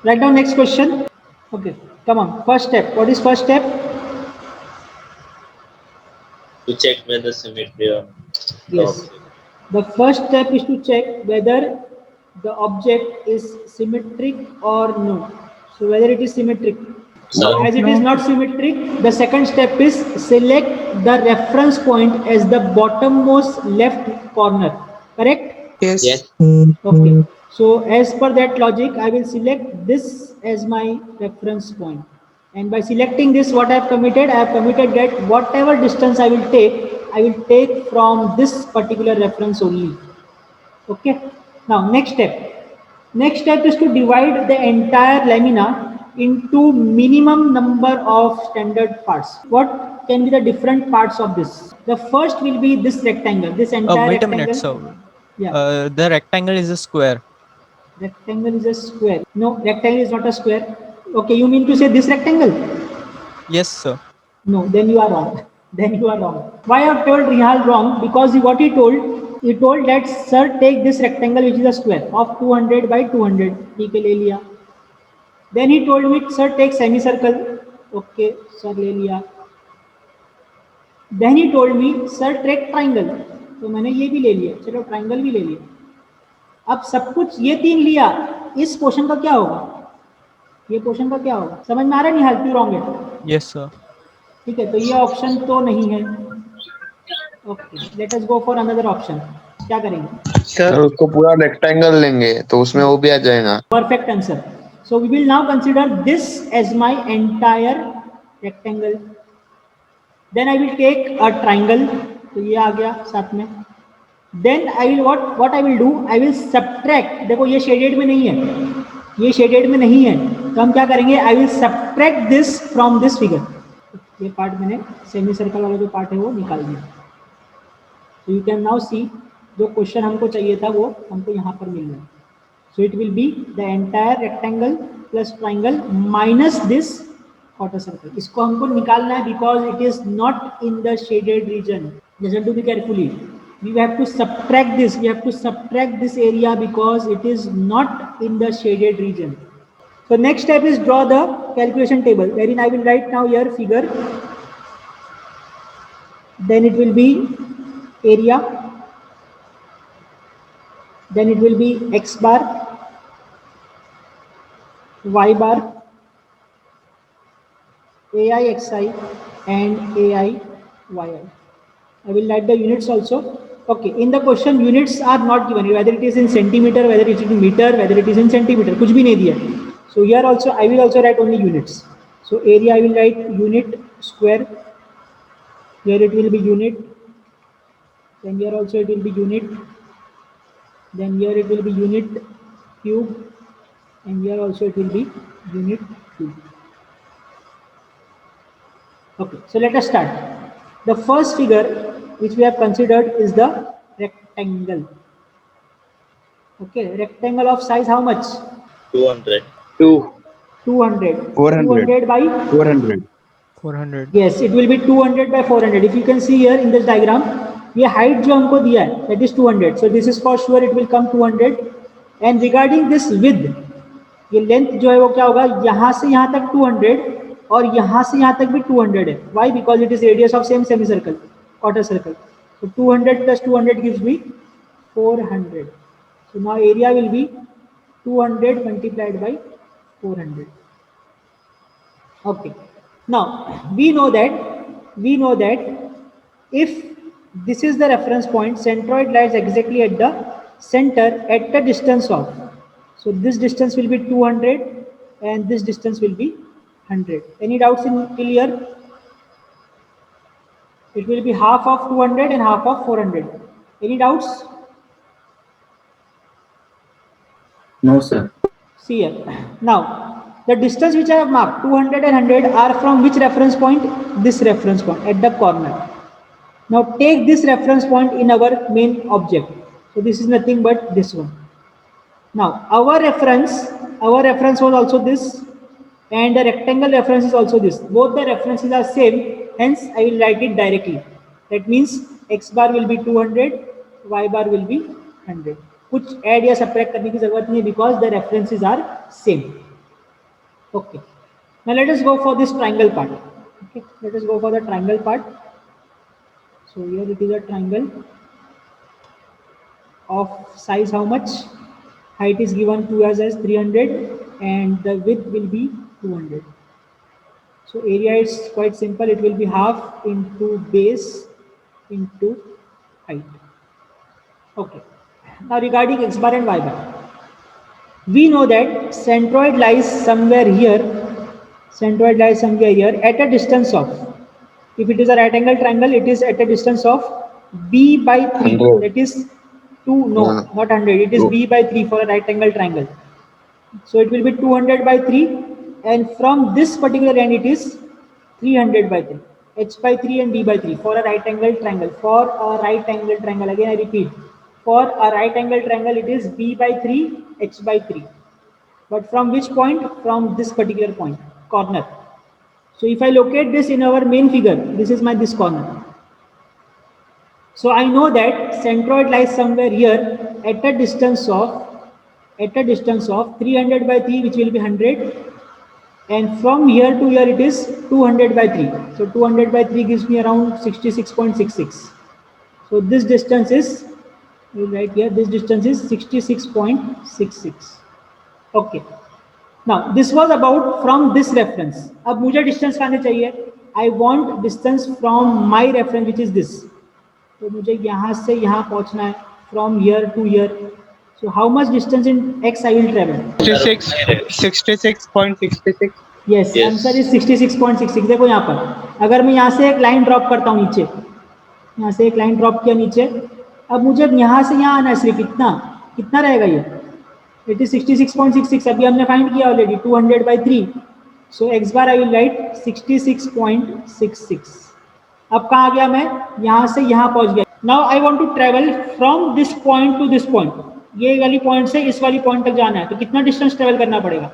Write down next question. Okay, come on. First step. What is first step? To check whether symmetry or the Yes. object. The first step is to check whether the object is symmetric or no. So whether it is symmetric. Now, So as it is not symmetric, the second step is select the reference point as the bottommost left corner. Correct? Yes. yes, Okay. So as per that logic, I will select this as my reference point. And by selecting this, what I have committed? I have committed that whatever distance I will take from this particular reference only. Okay. Now, next step. Next step is to divide the entire lamina into minimum number of standard parts. What can be the different parts of this? The first will be this rectangle, this entire Wait a minute. rectangle. So, Yeah, the rectangle is a square. rectangle is a square. No, rectangle is not a square. Okay, you mean to say this rectangle? Yes, sir. No, then you are wrong. Then you are wrong. Why I have told Rihal wrong? Because what he told that sir take this rectangle which is a square of 200 by 200. ठीक है ले लिया. Then he told me sir take semicircle. Okay, sir ले लिया. Then he told me sir take triangle. तो मैंने ये भी ले लिया. चलो triangle भी ले लिया. अब सब कुछ ये तीन लिया. इस पोर्शन का क्या होगा? ये पोर्शन का क्या होगा? समझ में आ रहा है नहीं? हेल्प यू रॉन्ग है. Yes, sir. ठीक है, तो ये ऑप्शन तो नहीं है. Okay, let us go for another option. क्या करेंगे? सर उसको पूरा रेक्टेंगल लेंगे तो उसमें वो भी आ जाएगा. Perfect answer. So we will now consider this as my entire rectangle. Then I will take a triangle. तो ये आ गया साथ में. Then I will what I will do? I will subtract. देखो ये shaded में नहीं है. ये shaded में नहीं है. तो हम क्या करेंगे? I will subtract this from this figure. ये पार्ट मैंने सेमी सर्कल वाला जो पार्ट है वो निकाल दिया. So you can now see जो क्वेश्चन हमको चाहिए था वो हमको यहाँ पर मिल रहा है. So it will be the entire rectangle plus triangle minus this quarter circle. इसको हमको निकालना है because it is not in the shaded region. Listen to me carefully. We have to subtract this. We have to subtract this area because it is not in the shaded region. So next step is draw the calculation table wherein I will write now here figure. Then it will be area. Then it will be x bar, y bar, ai xi and ai yi. I will write the units also. Okay, in the question units are not given, whether it is in centimeter, whether it is in meter, whether it is in centimeter, कुछ भी नहीं दिया. So here also I will also write only units. So area I will write unit square. Here it will be unit. Then here also it will be unit. Then here it will be unit cube, and here also it will be unit cube. Okay, so let us start. The first figure which we have considered is the rectangle. Okay, rectangle of size how much? 200. 200. 400. 200 by 400. 400. yes, it will be 200 by 400. If you can see here in this diagram, ये height जो हमको दिया है that is 200. So this is for sure it will come 200. And regarding this width, ये length जो है वो क्या होगा? यहाँ से यहाँ तक 200 और यहाँ से यहाँ तक भी 200 है. Why? Because it is radius of same semicircle, quarter circle. So 200 plus 200 gives me 400. So now area will be 200 multiplied by 400. Okay. Now we know that if this is the reference point, centroid lies exactly at the center at the distance of. So this distance will be 200 and this distance will be 100. Any doubts in till here? It will be half of 200 and half of 400. Any doubts? No, sir. See here. Now, the distance which I have marked, 200 and 100 are from which reference point? This reference point at the corner. Now take this reference point in our main object. So this is nothing but this one. Now our reference was also this, and the rectangle reference is also this. Both the references are same, hence I will write it directly. That means x bar will be 200, y bar will be 100. कुछ add या subtract करने की जरूरत नहीं because the references are same. Okay. Now let us go for this triangle part. Okay. Let us go for the triangle part. So here it is a triangle of size how much? Height is given to us as 300 and the width will be 200. So area is quite simple. It will be half into base into height. Okay. Now regarding x bar and y bar, we know that centroid lies somewhere here. Centroid lies somewhere here at a distance of. If it is a right angle triangle, it is at a distance of b by 3. 100. That is 2. No, No, not 100. It is no. b by 3 for a right angle triangle. So it will be 200 by 3, and from this particular end it is 300 by 3. H by 3 and D by 3 for a right angle triangle. For a right angle triangle, again I repeat, for a right angle triangle it is B by 3, H by 3. But from which point? From this particular point, corner. So if I locate this in our main figure, this is my this corner. So I know that centroid lies somewhere here at a distance of 300 by 3, which will be 100, and from here to here it is 200 by 3. So 200 by 3 gives me around 66.66. So this distance is, you write here, this distance is 66.66. Okay. Now this was about from this reference. अब मुझे distance कहना चाहिए. I want distance from my reference, which is this. तो मुझे यहाँ से यहाँ पहुँचना है, from here to here. So how much distance in x I will travel? 66.66. Yes, Yes. Answer is 66.66. देखो यहाँ पर अगर मैं यहाँ से एक लाइन ड्रॉप करता हूँ नीचे, यहाँ से एक लाइन ड्रॉप किया नीचे, अब मुझे यहाँ से यहाँ आना है सिर्फ कितना रहेगा ये? It is 66.66. अभी हमने फाइंड किया already 200 by 3. So x bar I will write 66.66. अब कहाँ गया मैं? यहाँ से यहाँ पहुँच गया. Now I want to travel from this point to this point. ये वाली पॉइंट से इस वाली पॉइंट तक जाना है, तो कितना डिस्टेंस ट्रेवल करना पड़ेगा?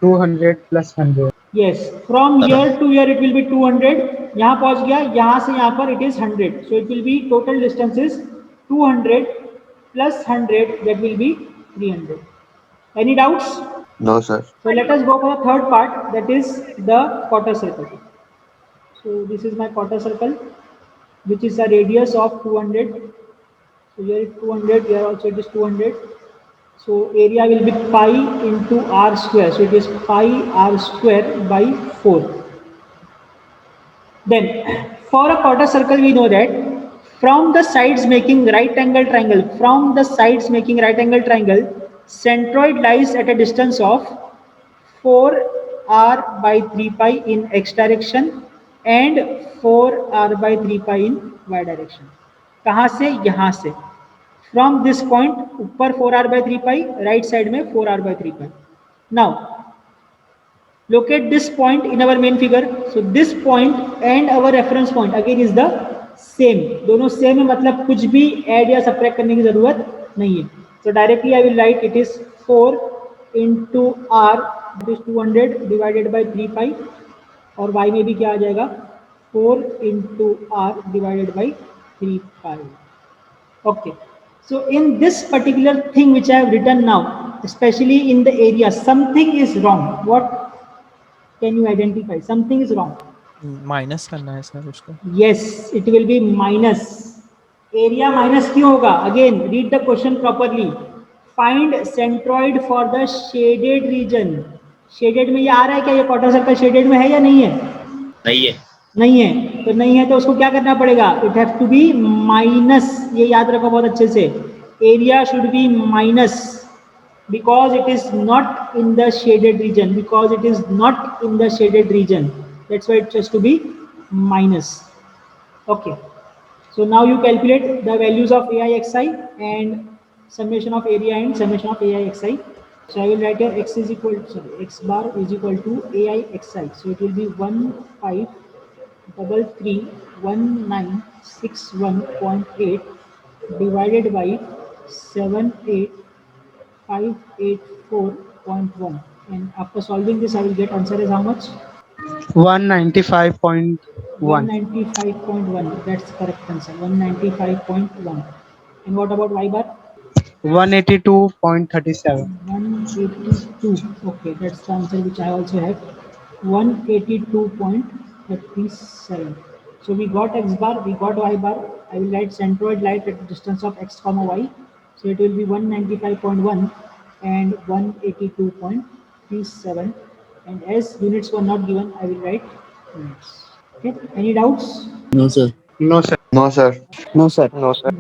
200 plus 100. Yes, from here to here it will be 200. यहाँ पहुँच गया, यहाँ से यहाँ पर it is 100. So it will be total distance is 200 plus 100, that will be 300. Any doubts? No, sir. So let us go for the third part, that is the quarter circle. So this is my quarter circle, which is a radius of 200. So here is 200, here also it is 200. So area will be pi into r square. So it is pi r square by 4. Then for a quarter circle we know that from the sides making right angle triangle, centroid lies at a distance of 4r by 3 pi in x direction and 4r by 3 pi in y direction. कहाँ से? यहाँ से. From this point, ऊपर 4r by 3 pi, right side में 4r by 3 pi. Now, locate this point in our main figure. So this point and our reference point again is the same. दोनों same है, मतलब कुछ भी add या subtract करने की जरूरत नहीं है. So directly I will write it is 4 into r, that is 200 divided by 3 pi, और y में भी क्या आ जाएगा? 4 into r divided by 3 pi. Okay. So in this particular thing which I have written now, especially in the area, something is wrong. What can you identify? Something is wrong. Minus करना है sir उसको. Yes, it will be minus. Area minus क्यों होगा? Again, read the question properly. Find centroid for the shaded region. Shaded में ये आ रहा है क्या? ये quarter circle shaded में है या नहीं है? नहीं है. नहीं है, तो नहीं है तो उसको क्या करना पड़ेगा? It have to be minus. ये याद रखो बहुत अच्छे से. Area should be minus because it is not in the shaded region. That's why it has to be minus. Okay. So now you calculate the values of AIXI and summation of area and summation of AIXI. So I will write here x bar is equal to AIXI. So it will be 15331961.8 divided by 78584.1. And after solving this, I will get answer as how much? 195.1. 195.1. That's correct answer. 195.1. And what about y bar? 182.37. 182. Okay, that's the answer which I also have. 182.37. So we got x bar, we got y bar. I will write centroid light at the distance of x comma y. So it will be 195.1 and 182.37. And as units were not given, I will write units. Okay, any doubts? No, sir. No, sir. No, sir. No, sir. No, sir.